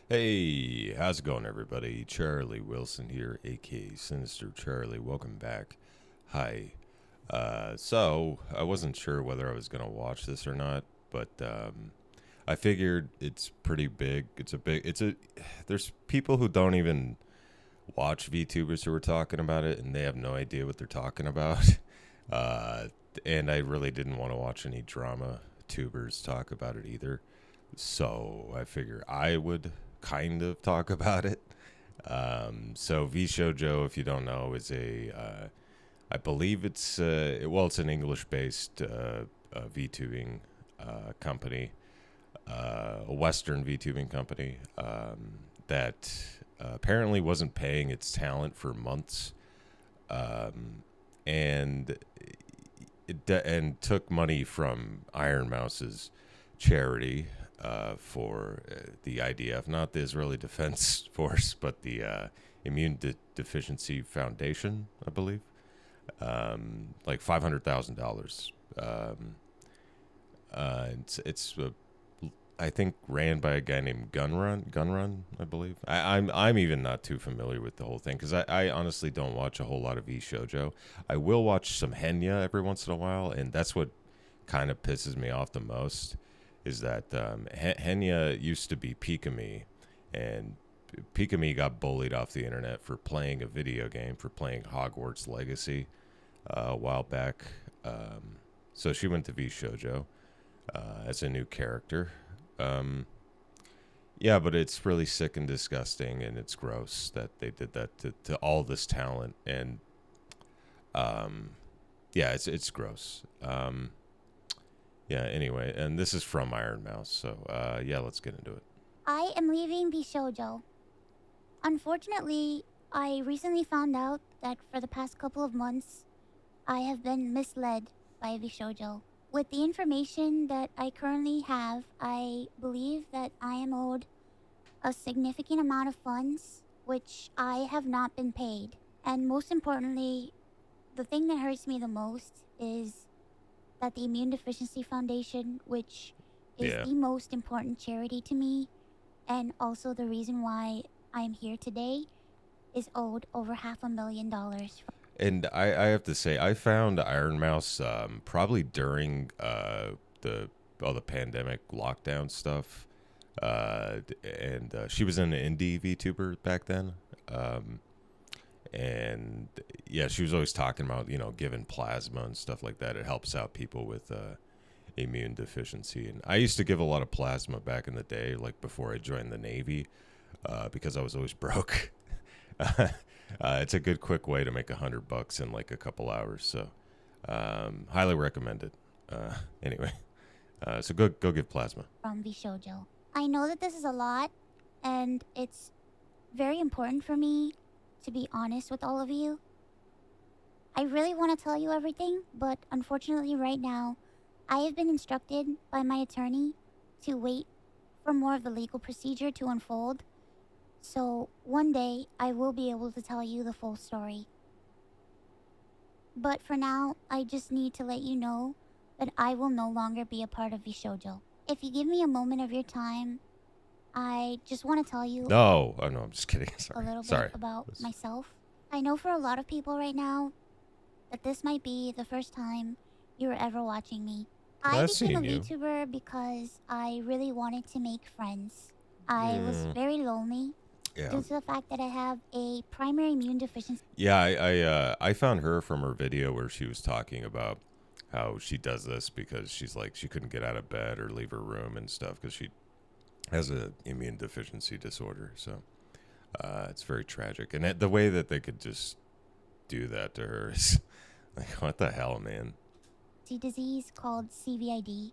Hey, how's it going, everybody? Charlie Wilson here, aka Sinister Charlie. Welcome back. Hi. So I wasn't sure whether I was gonna watch this or not, but I figured it's pretty big. There's people who don't even watch VTubers who are talking about it, and they have no idea what they're talking about. Uh, and I really didn't want to watch any drama tubers talk about it either. So I figure I would kind of talk about it. So VShojo, if you don't know, is I believe it's an English-based VTubing company, a Western VTubing company that apparently wasn't paying its talent for months, and and took money from Ironmouse's charity for the IDF, not the Israeli Defense Force, but the Deficiency Foundation, I believe, like $500,000. It's I think ran by a guy named Gunrun, I believe. I'm even not too familiar with the whole thing because I honestly don't watch a whole lot of VShojo. I will watch some Henya every once in a while, and that's what kind of pisses me off the most. Is that Henya used to be Pikami, and Pikami got bullied off the internet for playing a video game, for playing Hogwarts Legacy a while back. So she went to VShojo as a new character. Um, yeah, but it's really sick and disgusting, and it's gross that they did that to all this talent. And um, yeah, it's gross. Yeah. Anyway, and this is from Ironmouse, so yeah, let's get into it. I am leaving VShojo. Unfortunately, I recently found out that for the past couple of months, I have been misled by VShojo. With the information that I currently have, I believe that I am owed a significant amount of funds, which I have not been paid. And most importantly, the thing that hurts me the most is that the Immune Deficiency Foundation, which is Yeah. the most important charity to me, and also the reason why I'm here today, is owed over $500,000. And I have to say, I found Iron Mouse probably during the all the pandemic lockdown stuff, and she was an indie VTuber back then, um, and yeah, she was always talking about giving plasma and stuff like that. It helps out people with immune deficiency, and I used to give a lot of plasma back in the day, like before I joined the Navy, because I was always broke. It's a good quick way to make $100 in like a couple hours. So highly recommend it. Anyway, so go give plasma. From VShojo. I know that this is a lot, and it's very important for me to be honest with all of you. I really want to tell you everything, but unfortunately, right now, I have been instructed by my attorney to wait for more of the legal procedure to unfold. So one day, I will be able to tell you the full story. But for now, I just need to let you know that I will no longer be a part of VShojo. If you give me a moment of your time, I just want to tell you No, oh no, I'm just kidding. a Sorry, little bit sorry. about myself. I know for a lot of people right now that this might be the first time you were ever watching me. I I've became a seen you. VTuber because I really wanted to make friends. I was Mm, very lonely yeah, due to the fact that I have a primary immune deficiency. yeah. I found her from her video where she was talking about how she does this because she's like she couldn't get out of bed or leave her room and stuff because she has a immune deficiency disorder. So it's very tragic, and the way that they could just do that to her is like, what the hell, man? Disease called CVID.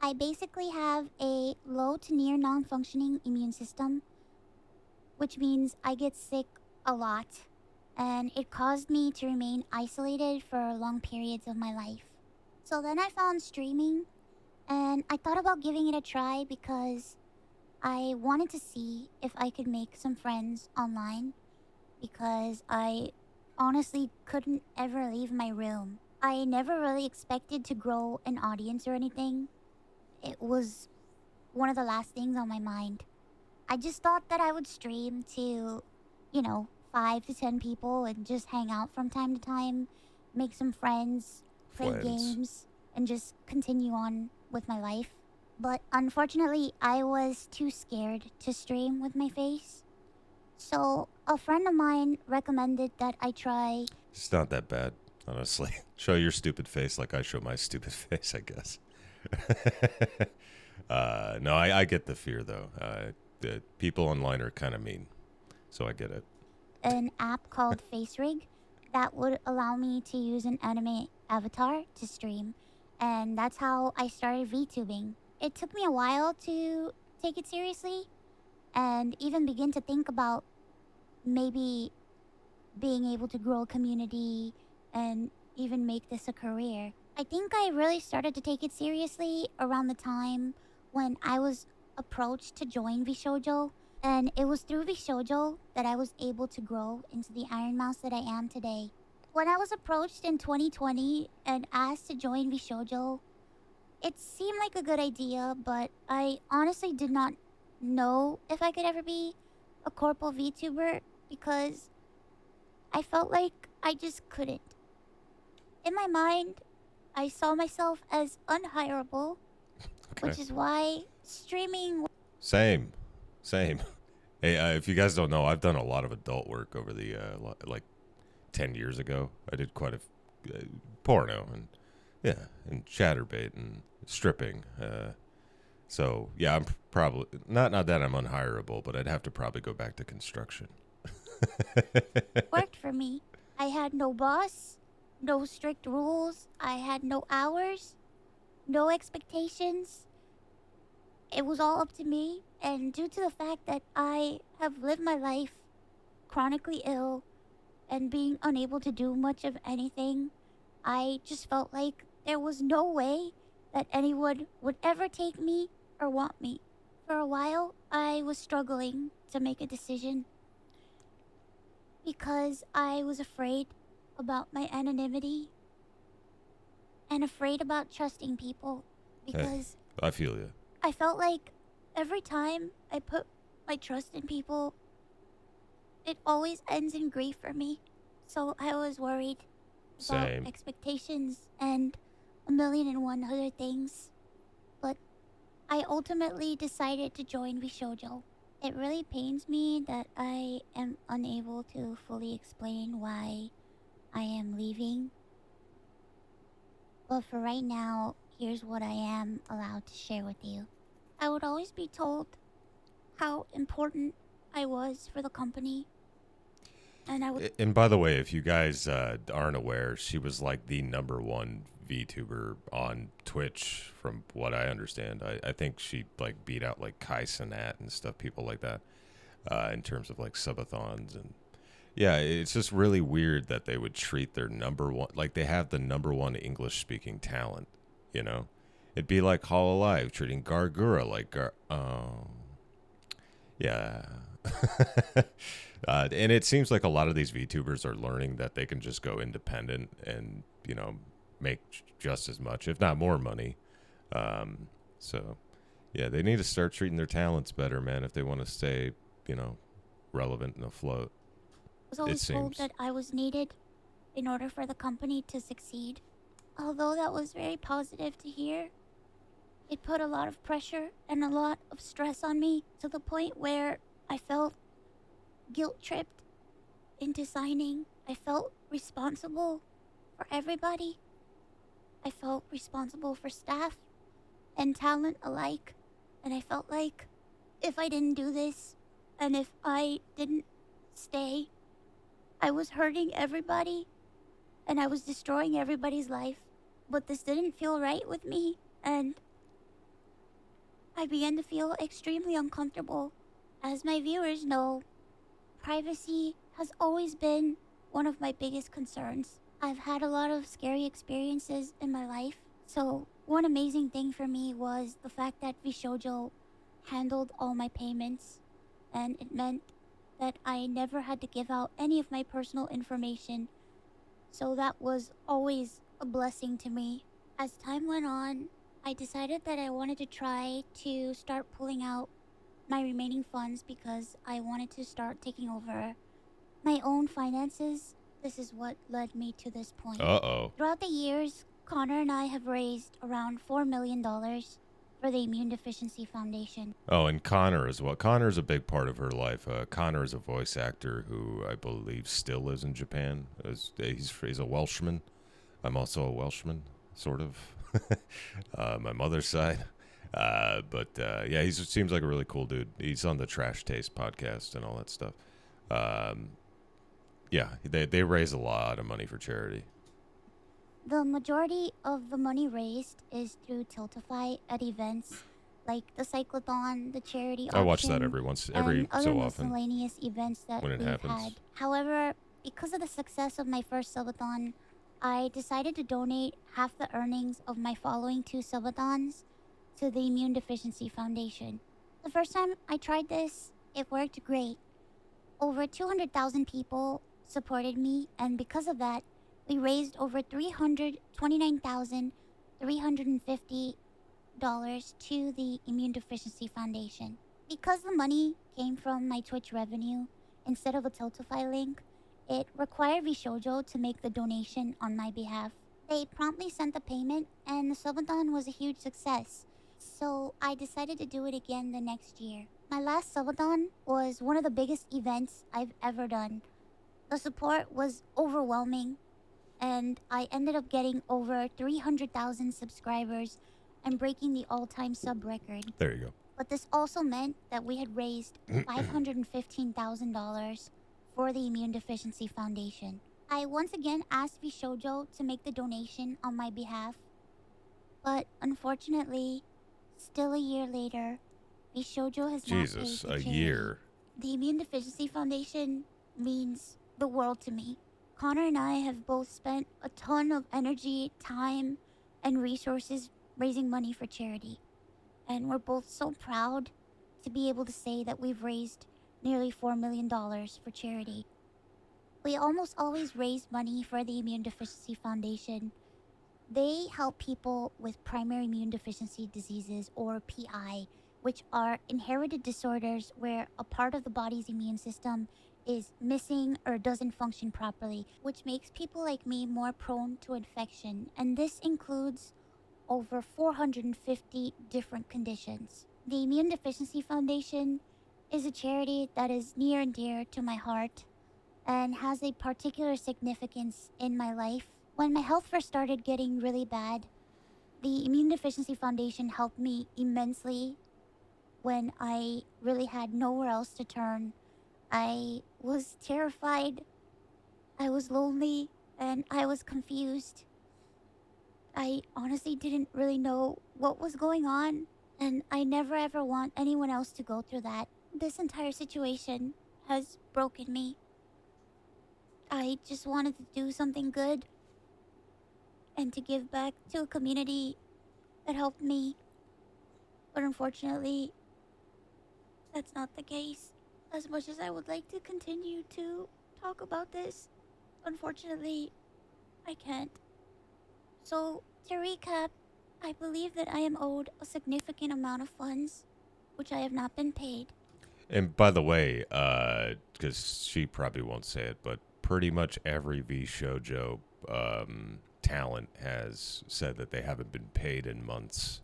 I basically have a low to near non functioning immune system, which means I get sick a lot, and it caused me to remain isolated for long periods of my life. So then I found streaming, and I thought about giving it a try because I wanted to see if I could make some friends online because I honestly couldn't ever leave my room. I never really expected to grow an audience or anything. It was one of the last things on my mind. I just thought that I would stream to, 5 to 10 people and just hang out from time to time, make some friends, play Friends. games, and just continue on with my life. But unfortunately, I was too scared to stream with my face. So a friend of mine recommended that I try. It's not that bad, honestly. Show your stupid face like I show my stupid face, I guess. No, I get the fear though. The people online are kind of mean, so I get it. An app called FaceRig that would allow me to use an anime avatar to stream. And that's how I started VTubing. It took me a while to take it seriously and even begin to think about maybe being able to grow a community and even make this a career. I think I really started to take it seriously around the time when I was approached to join VShojo. And it was through VShojo that I was able to grow into the Ironmouse that I am today. When I was approached in 2020 and asked to join VShojo, it seemed like a good idea, but I honestly did not know if I could ever be a corporal VTuber because I felt like I just couldn't. In my mind, I saw myself as unhireable, Okay. which is why streaming. Same. Same. Hey, if you guys don't know, I've done a lot of adult work over the like 10 years ago. I did quite a porno and yeah, and chatterbait and stripping. So yeah, I'm probably not that I'm unhireable, but I'd have to probably go back to construction. Worked for me. I had no boss, no strict rules, I had no hours, no expectations. It was all up to me, and due to the fact that I have lived my life chronically ill and being unable to do much of anything, I just felt like there was no way that anyone would ever take me or want me. For a while, I was struggling to make a decision because I was afraid about my anonymity and afraid about trusting people Hey, because I feel you. I felt like every time I put my trust in people, it always ends in grief for me. So I was worried about Same. expectations and a million and one other things. But I ultimately decided to join VShojo. It really pains me that I am unable to fully explain why I am leaving. But for right now, here's what I am allowed to share with you. I would always be told how important I was for the company, and I would. And by the way, if you guys aren't aware, she was like the number one VTuber on Twitch, from what I understand. I think she like beat out like Kai Cenat and stuff, people like that, in terms of like subathons. And yeah, it's just really weird that they would treat their number one, like they have the number one English speaking talent, you know? It'd be like Hololive treating Gargura like oh, yeah. And it seems like a lot of these VTubers are learning that they can just go independent and, make just as much, if not more money. So, yeah, they need to start treating their talents better, man, if they want to stay, you know, relevant and afloat, Was it always told seems. that I was needed in order for the company to succeed. Although that was very positive to hear, it put a lot of pressure and a lot of stress on me to the point where I felt guilt tripped into signing. I felt responsible for everybody. I felt responsible for staff and talent alike. And I felt like if I didn't do this and if I didn't stay, I was hurting everybody and I was destroying everybody's life. But this didn't feel right with me, and I began to feel extremely uncomfortable. As my viewers know, privacy has always been one of my biggest concerns. I've had a lot of scary experiences in my life, so one amazing thing for me was the fact that VShojo handled all my payments, and it meant that I never had to give out any of my personal information, so that was always a blessing to me. As time went on, I decided that I wanted to try to start pulling out my remaining funds because I wanted to start taking over my own finances. This is what led me to this point. Uh-oh. Throughout the years, Connor and I have raised around $4 million for the Immune Deficiency Foundation. Oh, and Connor as well. Connor's a big part of her life. Connor is a voice actor who I believe still lives in Japan. He's a Welshman. I'm also a Welshman, sort of. My mother's side. But yeah, he seems like a really cool dude. He's on the Trash Taste podcast and all that stuff. Um, yeah, they raise a lot of money for charity. The majority of the money raised is through Tiltify at events like the cyclothon, the charity I watch that auction, every and other so often miscellaneous events that when it we've happens. had. However, because of the success of my first subathon, I decided to donate half the earnings of my following two subathons to the Immune Deficiency Foundation. The first time I tried this, it worked great. Over 200,000 people supported me, and because of that, we raised over $329,350 to the Immune Deficiency Foundation. Because the money came from my Twitch revenue instead of a Tiltify link, it required VShojo to make the donation on my behalf. They promptly sent the payment, and the subathon was a huge success. So I decided to do it again the next year. My last subathon was one of the biggest events I've ever done. The support was overwhelming, and I ended up getting over 300,000 subscribers and breaking the all-time sub record. There you But this also meant that we had raised go. $515,000 for the Immune Deficiency Foundation. I once again asked VShojo to make the donation on my behalf, but unfortunately, still a year later, VShojo has not paid Jesus, the a charity. year. The Immune Deficiency Foundation means the world to me. Connor and I have both spent a ton of energy, time, and resources raising money for charity. And we're both so proud to be able to say that we've raised nearly $4 million for charity. We almost always raise money for the Immune Deficiency Foundation. They help people with primary immune deficiency diseases, or PI, which are inherited disorders where a part of the body's immune system is missing or doesn't function properly, which makes people like me more prone to infection. And this includes over 450 different conditions. The Immune Deficiency Foundation is a charity that is near and dear to my heart and has a particular significance in my life. When my health first started getting really bad, the Immune Deficiency Foundation helped me immensely when I really had nowhere else to turn. I was terrified, I was lonely, and I was confused. I honestly didn't really know what was going on, and I never ever want anyone else to go through that. This entire situation has broken me. I just wanted to do something good and to give back to a community that helped me. But unfortunately, that's not the case. As much as I would like to continue to talk about this, unfortunately, I can't. So, to recap, I believe that I am owed a significant amount of funds, which I have not been paid. And by the way, because she probably won't say it, but pretty much every VShojo talent has said that they haven't been paid in months.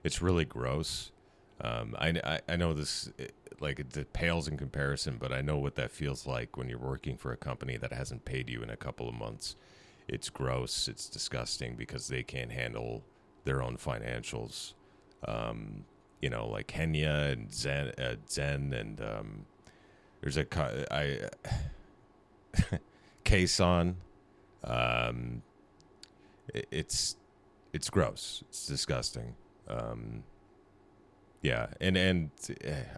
It's really gross. I know this, like, it pales in comparison, but I know what that feels like when you're working for a company that hasn't paid you in a couple of months. It's gross. It's disgusting because they can't handle their own financials. Like Kenya and Zen and there's a Kason. Um, it's gross. It's disgusting. Yeah, and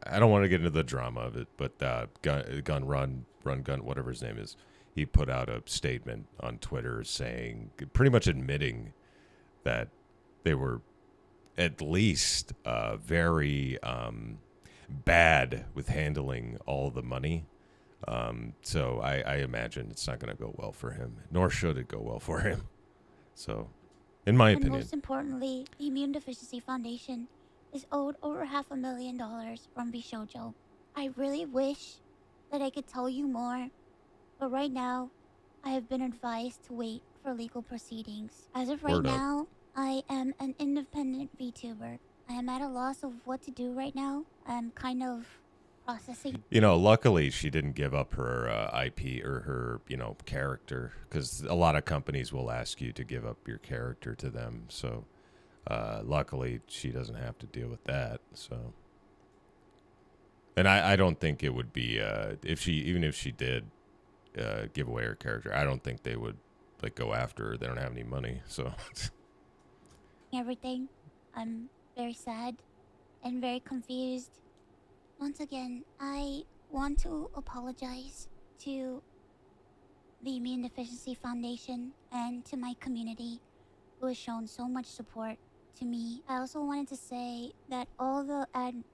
I don't want to get into the drama of it, but Run Gun, whatever his name is, he put out a statement on Twitter saying, pretty much admitting that they were at least very bad with handling all the money. So I imagine it's not going to go well for him, nor should it go well for him. So, in my And opinion, most importantly, the Immune Deficiency Foundation is owed over $500,000 from VShojo. I really wish that I could tell you more, but right now, I have been advised to wait for legal proceedings. As of right Word up. now, I am an independent VTuber. I am at a loss of what to do right now. I'm kind of processing. You know, luckily she didn't give up her IP or her, character, because a lot of companies will ask you to give up your character to them. So, luckily she doesn't have to deal with that. So, and I don't think it would be even if she did give away her character, I don't think they would like go after her. They don't have any money. So, Everything. I'm very sad and very confused. Once again, I want to apologize to the Immune Deficiency Foundation and to my community who has shown so much support to me. I also wanted to say that all the ad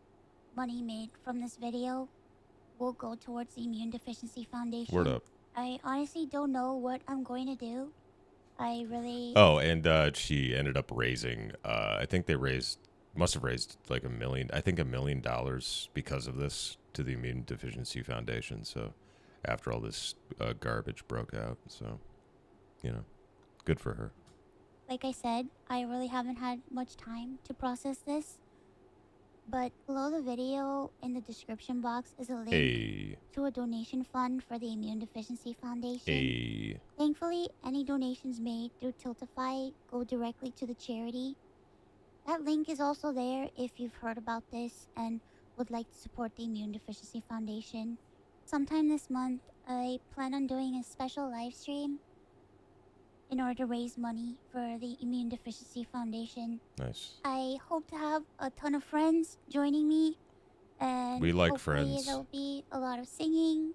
money made from this video will go towards the Immune Deficiency word Foundation. up. I honestly don't know what I'm going to do. I really. Oh, and she ended up raising. I think they must have raised like $1 million. I think $1 million because of this to the Immune Deficiency Foundation. So after all this garbage broke out, so good for her. Like I said, I really haven't had much time to process this. But below the video in the description box is a link A to a donation fund for the Immune Deficiency Foundation. a Thankfully, any donations made through Tiltify go directly to the charity. That link is also there if you've heard about this and would like to support the Immune Deficiency Foundation. Sometime this month, I plan on doing a special live stream in order to raise money for the Immune Deficiency Foundation. nice. I hope to have a ton of friends joining me, and We like hopefully friends. there'll be a lot of singing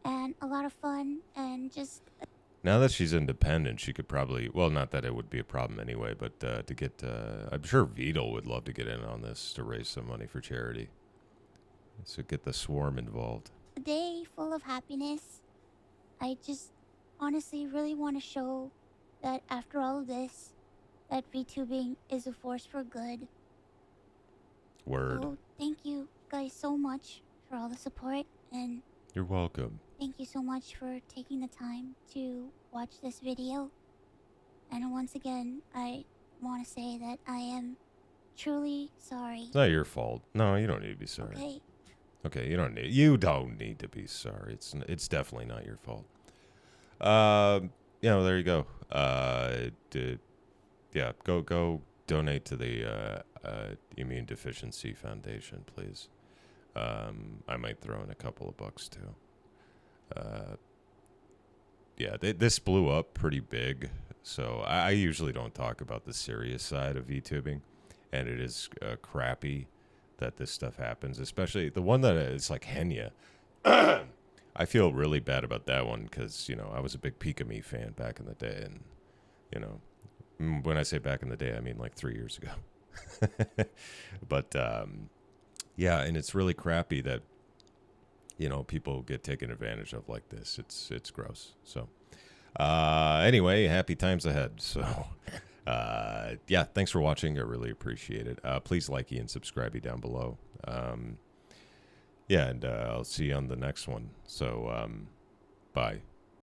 and a lot of fun and just. Now that she's independent, she could probably, well, not that it would be a problem anyway, but to get, I'm sure Beetle would love to get in on this to raise some money for charity. So get the swarm involved. A day full of happiness. I just honestly really want to show that after all of this, that VTubing is a force for good. Word. So thank you guys so much for all the support, and You're welcome. thank you so much for taking the time to watch this video. And once again, I want to say that I am truly sorry. It's not your fault. No, you don't need to be sorry. Okay. Okay, you don't need to be sorry. It's definitely not your fault. There you go. Go donate to the Immune Deficiency Foundation, please. I might throw in a couple of bucks too. This blew up pretty big, so I usually don't talk about the serious side of VTubing, and it is crappy that this stuff happens, especially the one that is like Henya. I feel really bad about that one because, I was a big Pika-Me fan back in the day, and, when I say back in the day, I mean like 3 years ago. But, and it's really crappy that, people get taken advantage of like this. It's gross. So, anyway, happy times ahead. So, thanks for watching. I really appreciate it. Please like and subscribe down below. And I'll see you on the next one. So, bye.